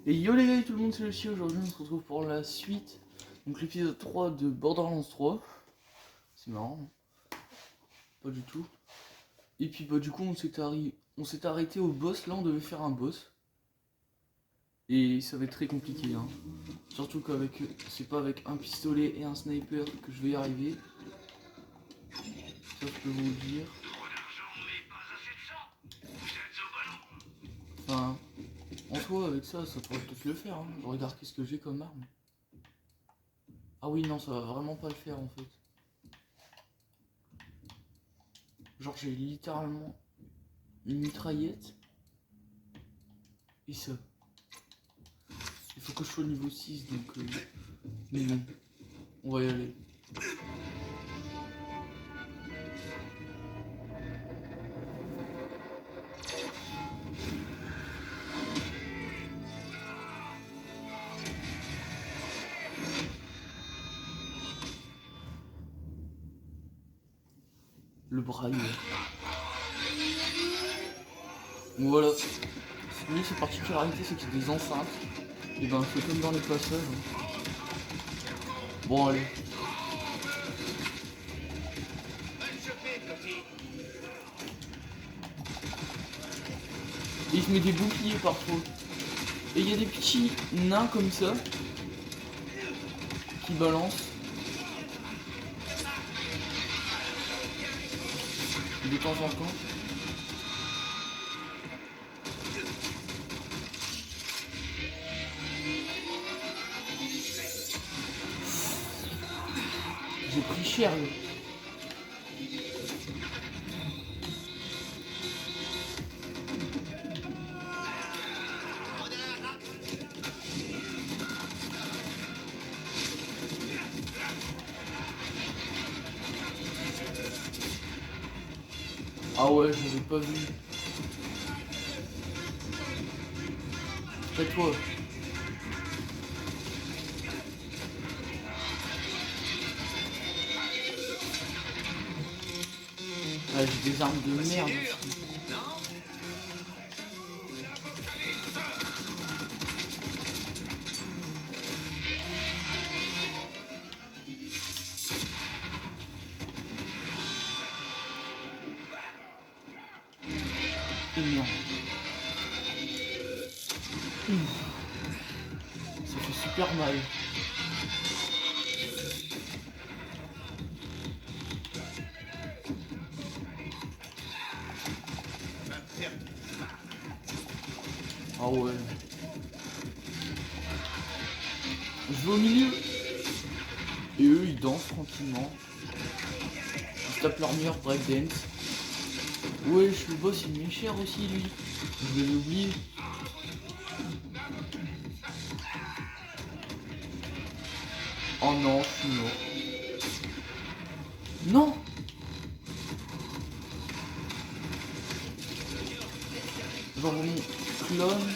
Et yo les gars et tout le monde, c'est le Chi. Aujourd'hui on se retrouve pour la suite. Donc l'épisode 3 de Borderlands 3. C'est marrant. Pas du tout. Et puis bah du coup on s'est arrêté au boss. Là on devait faire un boss. Et ça va être très compliqué hein. Surtout qu'avec c'est pas avec un pistolet et un sniper que je vais y arriver. Ça je peux vous le dire. Enfin, en soi avec ça pourrait peut-être le faire hein. Je regarde qu'est-ce que j'ai comme arme. Ah oui non, ça va vraiment pas le faire en fait. Genre j'ai littéralement une mitraillette et ça. Il faut que je sois niveau 6 donc mais bon, on va y aller. Le braille. Donc voilà. Lui sa particularité c'est qu'il y a des enceintes. Et ben c'est comme dans les passages. Hein. Bon allez. Et il se met des boucliers parfois. Et il y a des petits nains comme ça qui balancent. De temps en temps. J'ai pris cher là. Ah ouais, je l'avais pas vu. Fais-toi. Ah, j'ai des armes de merde aussi. Et merde. Ça fait super mal. Ah ouais. Je vais au milieu. Et eux ils dansent tranquillement. Ils se tapent leur meilleur breakdance. Ouais, le boss il m'est cher aussi lui. Je vais l'oublier. Oh non, je suis mort. Non. Genre mon clone.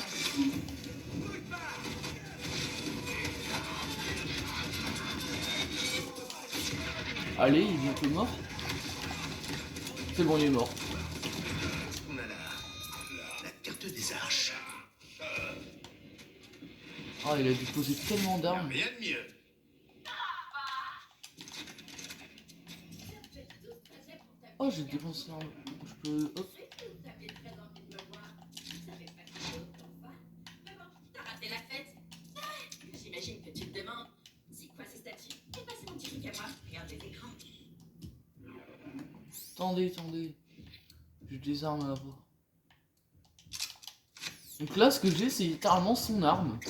Allez, il est bientôt mort. C'est bon, il est mort. On a la carte des arches. Ah, il a déposé tellement d'armes. Rien de mieux. Oh, j'ai dépensé un... Je peux... Hop. T'as raté la fête? J'imagine que tu te demandes, c'est quoi ces statues? Eh ben c'est mon petit truc à moi, regarde les écrans. Attendez. J'ai des armes à avoir. Donc là, ce que j'ai, c'est littéralement son arme.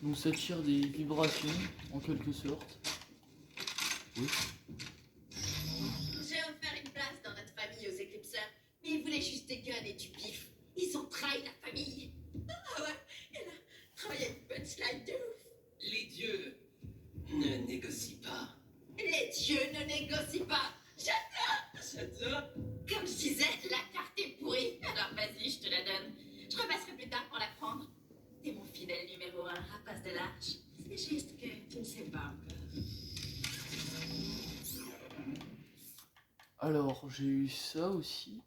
Donc ça tire des vibrations, en quelque sorte. Oui. J'ai offert une place dans notre famille aux éclipseurs, mais ils voulaient juste des guns et du pif. Ils ont trahi la famille. Ah ouais, elle a travaillé une punchline de ouf. Les dieux ne négocient pas. Les dieux ne négocient pas. J'adore. Comme je disais, la carte est pourrie. Alors vas-y, je te la donne. Je repasserai plus tard pour la prendre. T'es mon fidèle numéro 1, rapace de l'arche. C'est juste que tu ne sais pas encore. Alors, j'ai eu ça aussi.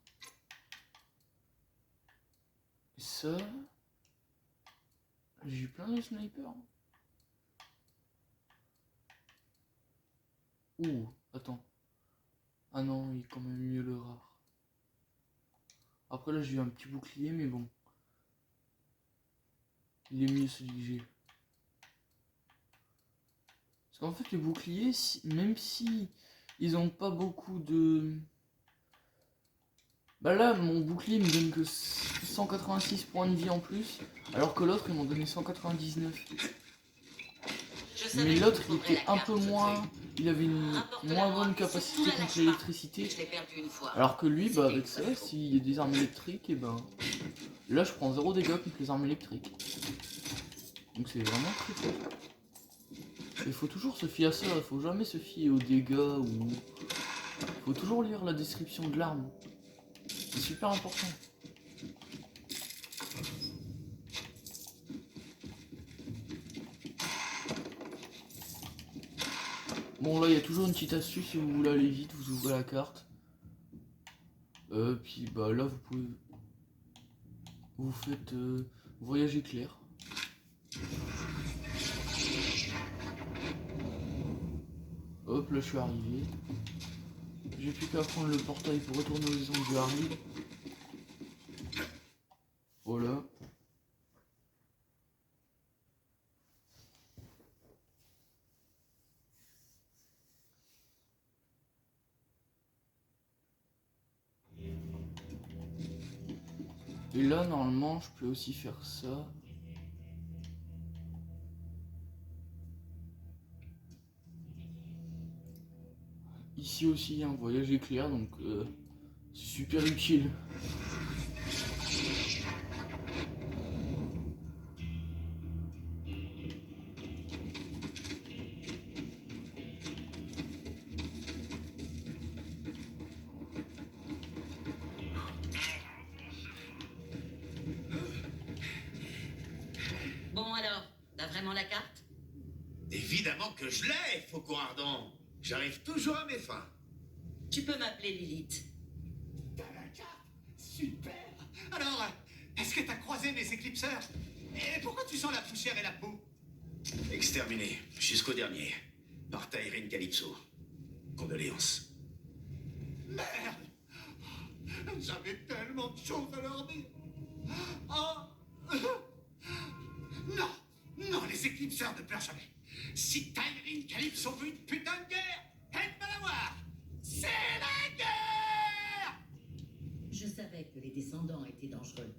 Ça. J'ai eu plein de snipers. Ouh, attends. Ah non, il est quand même mieux le rare. Après là j'ai eu un petit bouclier mais bon. Il est mieux celui que j'ai. Parce qu'en fait les boucliers, même si ils ont pas beaucoup de... Bah là mon bouclier me donne que 186 points de vie en plus. Alors que l'autre ils m'ont donné 199. Mais l'autre il était un peu moins... Il avait une moins bonne capacité contre l'électricité. Alors que lui, bah avec ça, s'il y a des armes électriques, et ben... Là je prends 0 dégâts contre les armes électriques. Donc c'est vraiment très fort. Il faut toujours se fier à ça, il faut jamais se fier aux dégâts ou... Faut toujours lire la description de l'arme. C'est super important. Bon là il y a toujours une petite astuce si vous voulez aller vite, vous ouvrez la carte. Puis bah là vous pouvez... Vous faites voyage éclair. Hop là je suis arrivé. J'ai plus qu'à prendre le portail pour retourner aux zones du Harry. Voilà. Et là normalement je peux aussi faire ça. Ici aussi il y a un voyage éclair donc c'est super utile. Bon alors, t'as vraiment la carte? Évidemment que je l'ai, Faucon Ardent. J'arrive toujours à mes fins. Tu peux m'appeler Lilith. T'as la carte? Super. Alors, est-ce que t'as croisé mes éclipseurs? Et pourquoi tu sens la poussière et la peau? Exterminé, jusqu'au dernier. Par Tyreen Calypso. Condoléances. Merde! J'avais tellement de choses à leur dire. Oh! Non! Non, les éclipseurs ne pleurent jamais. Si Tyreen Calypso veut une putain de guerre, elle va l'avoir! C'est la guerre! Je savais que les descendants étaient dangereux.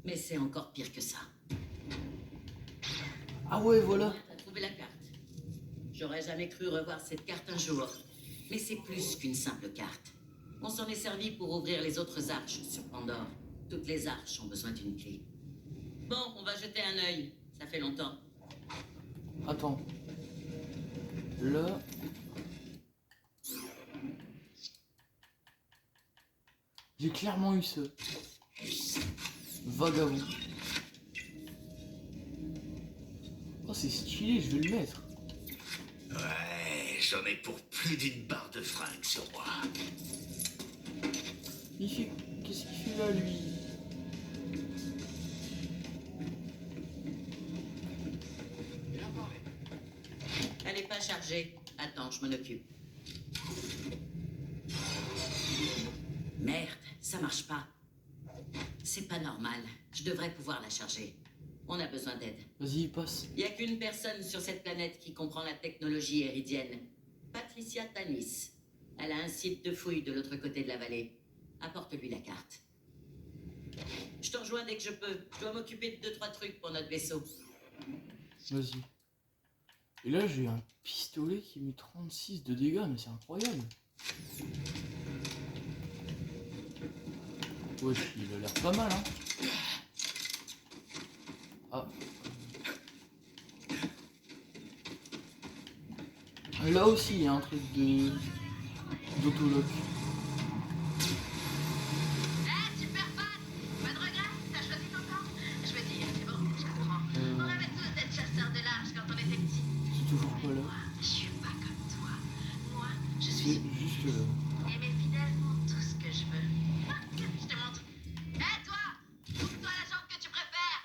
Mais c'est encore pire que ça. Ah ouais voilà. T'as trouvé la carte. J'aurais jamais cru revoir cette carte un jour. Mais c'est plus qu'une simple carte. On s'en est servi pour ouvrir les autres arches sur Pandore. Toutes les arches ont besoin d'une clé. Bon, on va jeter un œil. Ça fait longtemps. Attends. Là. J'ai clairement eu ce vagabond. Oh c'est stylé, je vais le mettre. Ouais, j'en ai pour plus d'une barre de fringues sur moi. Il fait... Qu'est-ce qu'il fait là lui? Elle est pas chargée. Attends, je m'en occupe. Merde, ça marche pas. C'est pas normal. Je devrais pouvoir la charger. On a besoin d'aide. Vas-y, passe. Il y a qu'une personne sur cette planète qui comprend la technologie éridienne. Patricia Tanis. Elle a un site de fouille de l'autre côté de la vallée. Apporte-lui la carte. Je te rejoins dès que je peux. Je dois m'occuper de 2-3 trucs pour notre vaisseau. Vas-y. Et là j'ai un pistolet qui met 36 de dégâts, mais c'est incroyable. Ouais, il a l'air pas mal hein. Ah. Là aussi il y a un truc de d'autologue. Eh, super fan! Pas de regret? T'as choisi ton camp? Je veux dire, c'est bon, je comprends. On rêvait tous d'être chasseurs de large quand on était petits. C'est toujours pas là. Je suis pas comme toi. Moi, je C'est suis... juste là. Et mes fidèles font tout ce que je veux. Je te montre. Eh, toi! Ouvre-toi la jambe que tu préfères!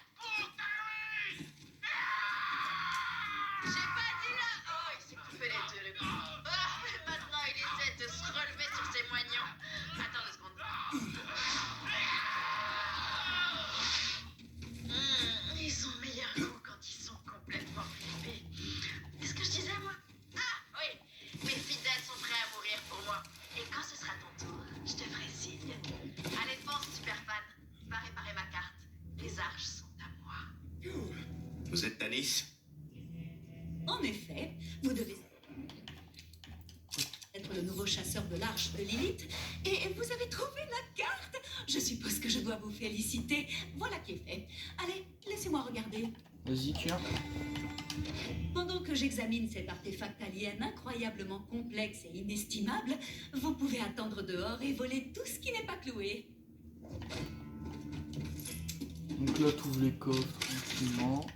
arches sont à moi. Vous êtes Tanis? En effet, vous devez être le nouveau chasseur de l'arche de Lilith. Et vous avez trouvé la carte. Je suppose que je dois vous féliciter. Voilà qui est fait. Allez, laissez-moi regarder. Vas-y, tiens. Pendant que j'examine cet artefact alien incroyablement complexe et inestimable, vous pouvez attendre dehors et voler tout ce qui n'est pas cloué. Donc là, tu ouvres les coffres tranquillement.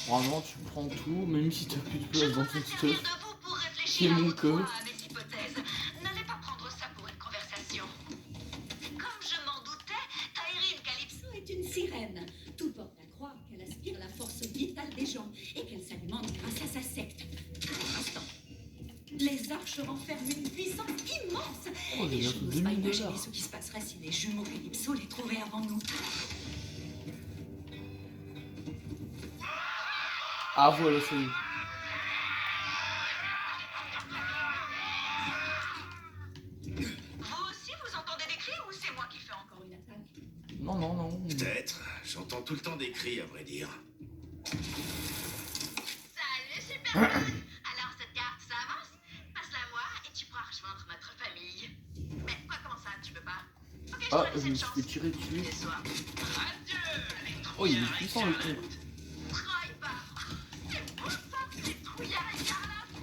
Vraiment, tu prends tout, même si t'as plus de Je place dans voudrais ton servir stuff. de vous pour C'est réfléchir à mon votre code. foi, à mes hypothèses. N'allez pas prendre ça pour une conversation. Comme je m'en doutais, Taïrine Calypso Est une sirène. Tout porte à croire qu'elle aspire la force vitale des gens et qu'elle s'alimente grâce à sa secte. Pour l'instant. Les arches renferment une puissance immense. Oh, Et il y a je n'ose 2000 pas imaginer dollars. ce qui se passerait si les jumeaux Calypso les trouvaient avant nous. Ah voilà, ça y est. Vous aussi, vous entendez des cris ou c'est moi qui fais encore Encore une attaque. Non, non, non. Peut-être. J'entends tout le temps des cris, à vrai dire. Salut, super Alors, cette carte, ça avance? Passe-la moi et tu pourras rejoindre notre famille. Mais quoi, comment ça, tu peux pas? Ok, je Ah, te laisse je me une suis chance. fait tirer dessus. Déçois. Oh, il est puissant le con. Travaille pas. C'est beau ça, c'est trouillard écarlate.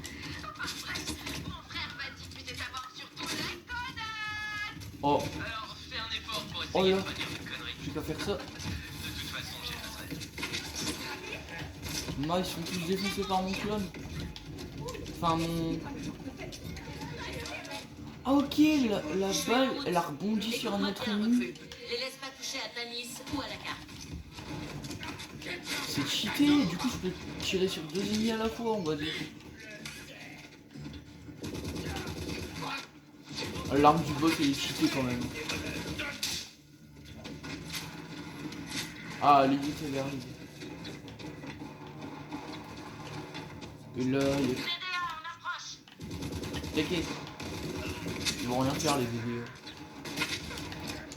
Enfin bref, mon frère m'a dit que tu étais d'abord surtout la connasse. Oh, Alors, fais un effort pour oh essayer là. de pas dire de conneries. J'ai qu'à faire ça. De toute façon, j'ai Moi, ils sont tous défoncés par mon clone. Enfin, mon... Ah ok, la balle, elle a rebondi sur un Écoute-moi autre bien, ennemi. recrue. Les laisse pas toucher à Tanis ou à la carte. C'est cheaté, du coup je peux tirer sur deux ennemis à la fois, on va dire. Ah, l'arme du bot elle est cheatée quand même. Ah, Lilith elle est arrivée. Et là, il y a... CDA, on approche. T'inquiète. Ils vont rien faire les vidéos.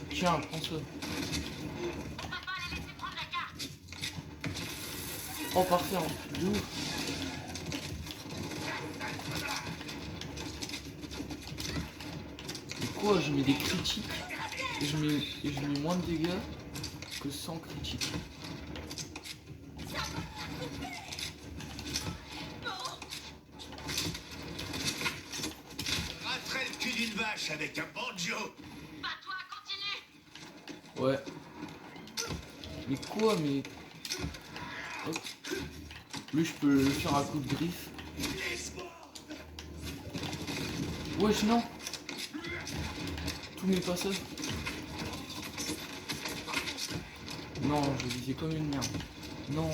Tiens, prends ça. On peut pas les laisser prendre la carte. Oh parfait, hein. De ouf. Et quoi, je mets des critiques et je mets moins de dégâts que sans critique. Raterai le cul d'une vache avec un banjo. Pas toi, continue. Ouais. Mais quoi, mais... Hop. Lui, je peux le faire à coup de griffe. Wesh, non. Tous mes passages. Non, je visais comme une merde. Non.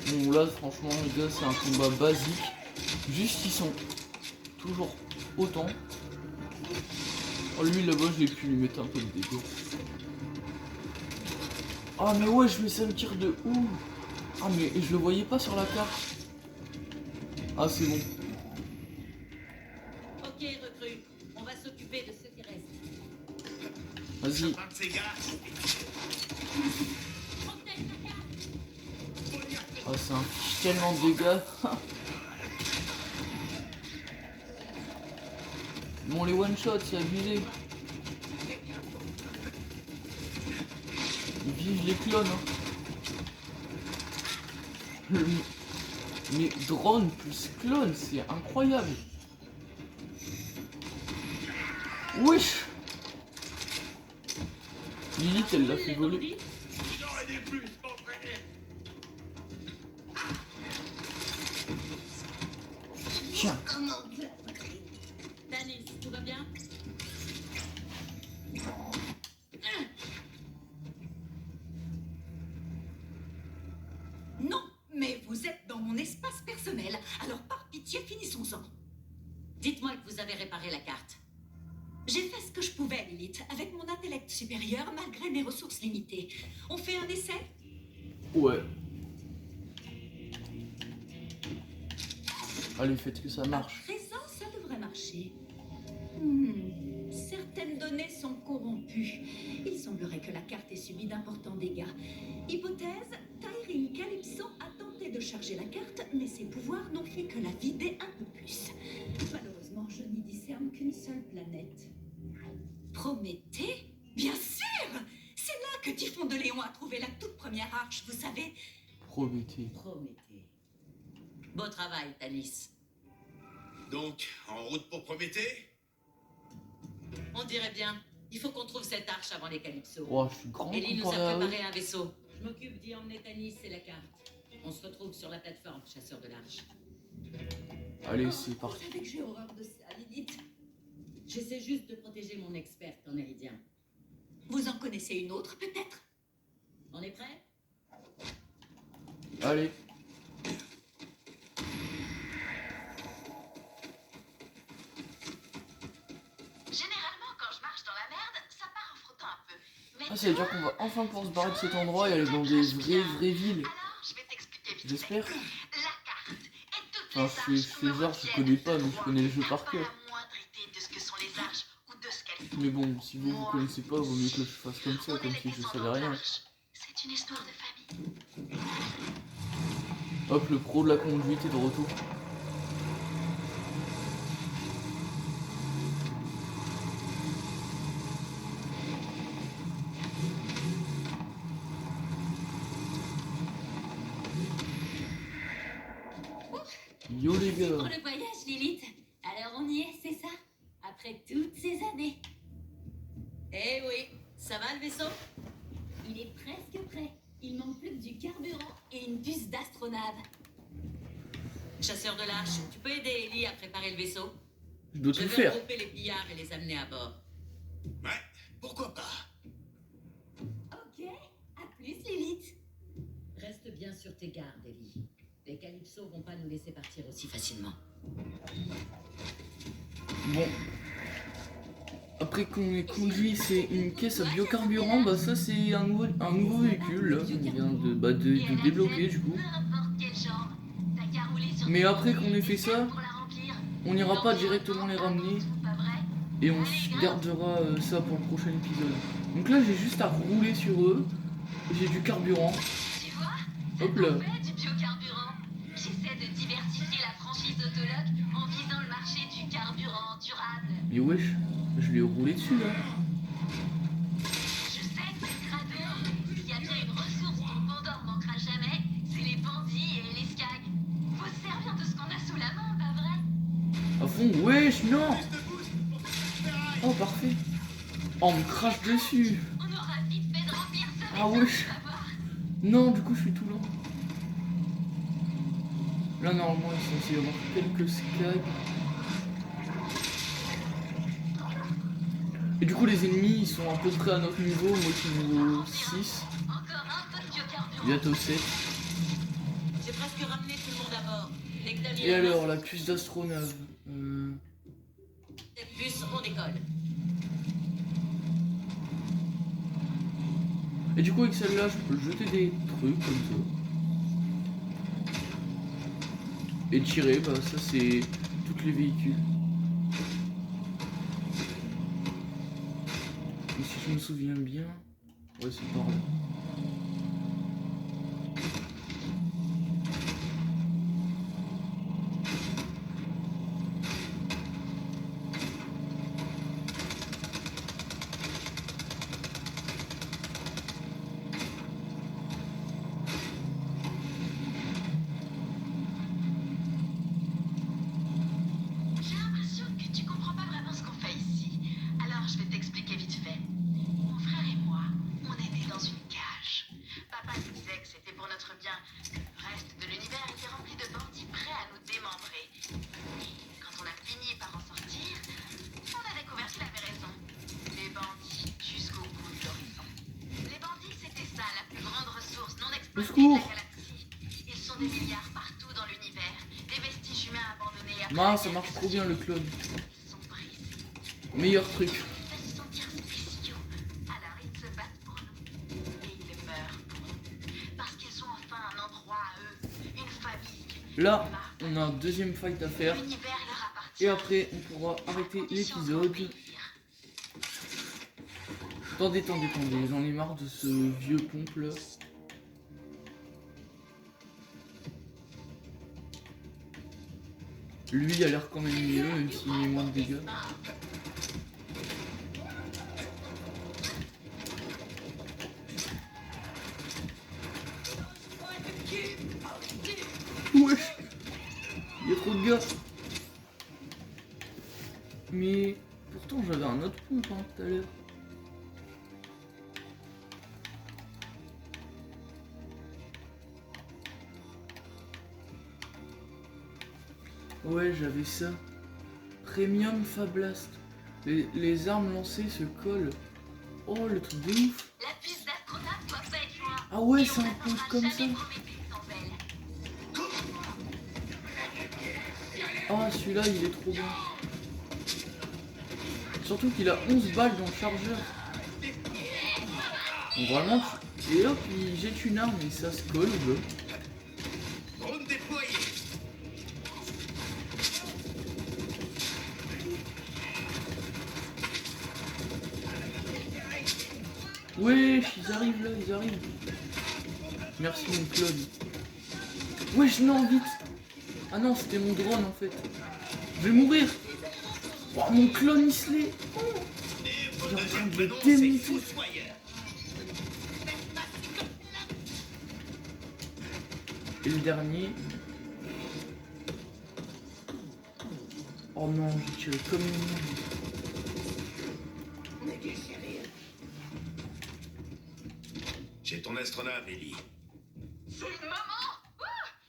Bon, là, franchement, les gars, c'est un combat basique. Juste, ils sont toujours autant. Oh, lui, là-bas, je l'ai pu lui mettre un peu de dégâts. Ah, mais ouais, mais ça me tire de où? Ah, mais je le voyais pas sur la carte. Ah, c'est bon. Ok, recrue. On va s'occuper de ce qui reste. Vas-y. Un de ces gars. Ah, ça inflige tellement de dégâts. Bon, les one-shots, c'est abusé. Vive les clones. Hein. Mais drone plus clone, c'est incroyable. Wesh. Lilith, elle l'a fait voler. Tiens. Tanis, tout va bien? Non, mais vous êtes dans mon espace personnel. Alors par pitié, finissons-en. Dites-moi que vous avez réparé la carte. J'ai fait ce que je pouvais, Lilith, avec mon intellect supérieur, malgré mes ressources limitées. On fait un essai? Ouais. Allez, faites que ça marche. À présent, ça devrait marcher. certaines données sont corrompues. Il semblerait que la carte ait subi d'importants dégâts. Hypothèse, Tyreen Calypso a tenté de charger la carte, mais ses pouvoirs n'ont fait que la vider un peu plus. Malheureusement, je n'y discerne qu'une seule planète. Prométhée? Bien sûr! C'est là que Typhon de Léon a trouvé la toute première arche, vous savez. Prométhée. Prométhée. Beau travail, Tanis. Donc, en route pour Prométhée? On dirait bien. Il faut qu'on trouve cette arche avant les Calypso. Oh, je suis grand Ellie nous a comparé à eux. préparé un vaisseau. Je m'occupe d'y emmener Tanis et la carte. On se retrouve sur la plateforme, chasseur de l'arche. Allez, c'est parti. Vous savez que j'ai horreur de ça, Lilith. J'essaie juste de protéger mon experte en méridien. Vous en connaissez une autre, peut-être? On est prêt? Allez. Généralement, quand je marche dans la merde, ça part en frottant un peu. Mais Ah, ça veut dire qu'on va enfin pouvoir se barrer de cet endroit et aller dans des vraies villes. alors, je vais t'expliquer vite fait. J'espère. La carte et toutes Enfin, les ces arches me arches, je connais pas, mais je reviennent connais le jeu droit. par T'as cœur. pas la moindre idée de ce que sont les arches ou de ce qu'elles font. Mais bon, si vous connaissez pas, vaut mieux que je fasse comme ça, On comme est si les je descendants savais rien. d'arches. C'est une histoire de famille. Hop, le pro de la conduite est de retour. Yo les Pour gars. le voyage, Lilith. Alors on y est, c'est ça? Après toutes ces années. Eh oui, ça va le vaisseau? Il est presque prêt. Il manque plus que du carburant et une puce d'astronave. Chasseur de l'arche, tu peux aider Ellie à préparer le vaisseau? Je dois Je tout vais faire. regrouper les pillards et les amener à bord. Ouais, pourquoi pas? Ok, à plus, Lilith. Reste bien sur tes gardes, Ellie. Les Calypso vont pas nous laisser partir aussi facilement. Bon. Après qu'on ait conduit, c'est une caisse à biocarburant, bah ça c'est un nouveau véhicule là, qu'on vient de débloquer du coup. N'importe quel genre. T'as qu'à rouler sur Mais tes après roues qu'on ait fait et ça, pour la remplir. on n'ira pas directement les ramener Pas vrai? et on se gardera ça pour le prochain épisode. Donc là j'ai juste à rouler sur eux, j'ai du carburant, Tu vois? hop là. On fait du biocarburant. J'essaie de diversifier la franchise Autologue en visant le marché du carburant durable. Mais wesh, je lui ai roulé dessus là. Je sais que c'est crado. S'il y a bien une ressource dont Pandore manquera jamais, c'est les bandits et les skags. Faut se servir de ce qu'on a sous la main, pas vrai? À fond, wesh, non. Plus de boost pour faire une ferraille. Oh parfait. Oh, on me crache dessus. On aura vite fait de remplir ce Ah vaisseau, wesh. tu vas voir. Non, du coup je suis tout lent. Là normalement il est censé y avoir quelques skags. Et du coup les ennemis ils sont à peu près à notre niveau, moi je suis niveau 6, Encore un peu de biocarburant. bientôt 7. J'ai presque ramené tout le monde à bord. Dès que t'as mis Et la main alors la puce d'astronave. sur cette puce, on décolle. Et du coup avec celle-là je peux jeter des trucs comme ça. Et tirer, bah ça c'est tous les véhicules. Et si je me souviens bien, ouais c'est par là. J'ai l'impression que tu comprends pas vraiment ce qu'on fait ici. Alors je vais t'expliquer vite fait. Mon frère et moi, on est nés dans une cage. Papa disait que c'était pour notre bien, que le reste de l'univers était rempli de bandits prêts à nous démembrer. Et quand on a fini par en sortir, on a découvert qu'il avait raison. Les bandits jusqu'au bout de l'horizon. Les bandits, c'était ça, la plus grande ressource non exploitée de secours. la galaxie. Ils sont des milliards partout dans l'univers, des vestiges humains abandonnés après Mince, la ça guerre marche des trop bien le oceans. clone. Ils sont brisés. Meilleur truc. Ils se sentir spéciaux. Alors ils se battent pour nous. Et ils meurent pour nous. Parce qu'ils ont enfin un endroit à eux. Une famille. Là, on a un deuxième fight à faire. L'univers leur appartient. Et après, on pourra arrêter Condition l'épisode. d'obéir. Attendez, j'en ai marre de ce vieux pompe là. Lui il a l'air quand même mieux, même s'il met moins de dégâts. Wesh, il y a trop de gars. Mais pourtant j'avais un autre pompe hein, tout à l'heure. Ouais, j'avais ça. Premium Fablast. Les armes lancées se collent. Oh, le truc de ouf. La puce d'astronaute doit pas être loin. Ah ouais, Et c'est on un n'attendra pompe comme ça. jamais Prométhée sans elle. Ah, celui-là, il est trop bien. Surtout qu'il a 11 balles dans le chargeur. Donc vraiment, et hop, il jette une arme et ça se colle. Drone déployé. Wesh, ils arrivent là, ils arrivent. Merci mon clone. Wesh, non, vite. Ah non, c'était mon drone en fait. Je vais mourir. Oh, mon clone, il se l'est. Mon J'ai en train deuxième de le prénom, c'est démonter. Fossoyeur. Et le dernier. Oh non, j'ai tiré comme une merde. J'ai ton astronaute, Ellie. Maman,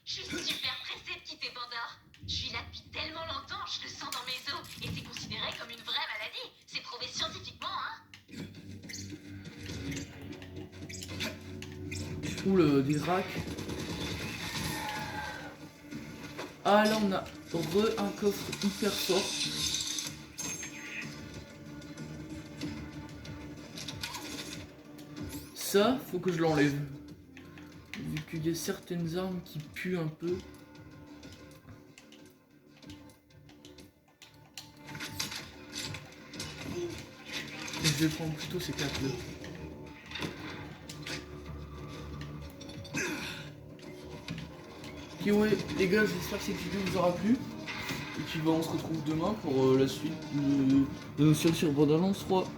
je suis super pressée, petit épandeur. Je suis là depuis tellement longtemps, je le sens dans mes os. Et c'est considéré comme une vraie maladie. C'est prouvé scientifiquement, hein. Oula, des racks. Ah là on a un coffre hyper fort. Ça, faut que je l'enlève. Vu qu'il y a certaines armes qui puent un peu. Et je vais prendre plutôt ces 4 là. Ok ouais les gars, j'espère que cette vidéo vous aura plu. Et puis bah, on se retrouve demain pour la suite de nos sur Borderlands 3.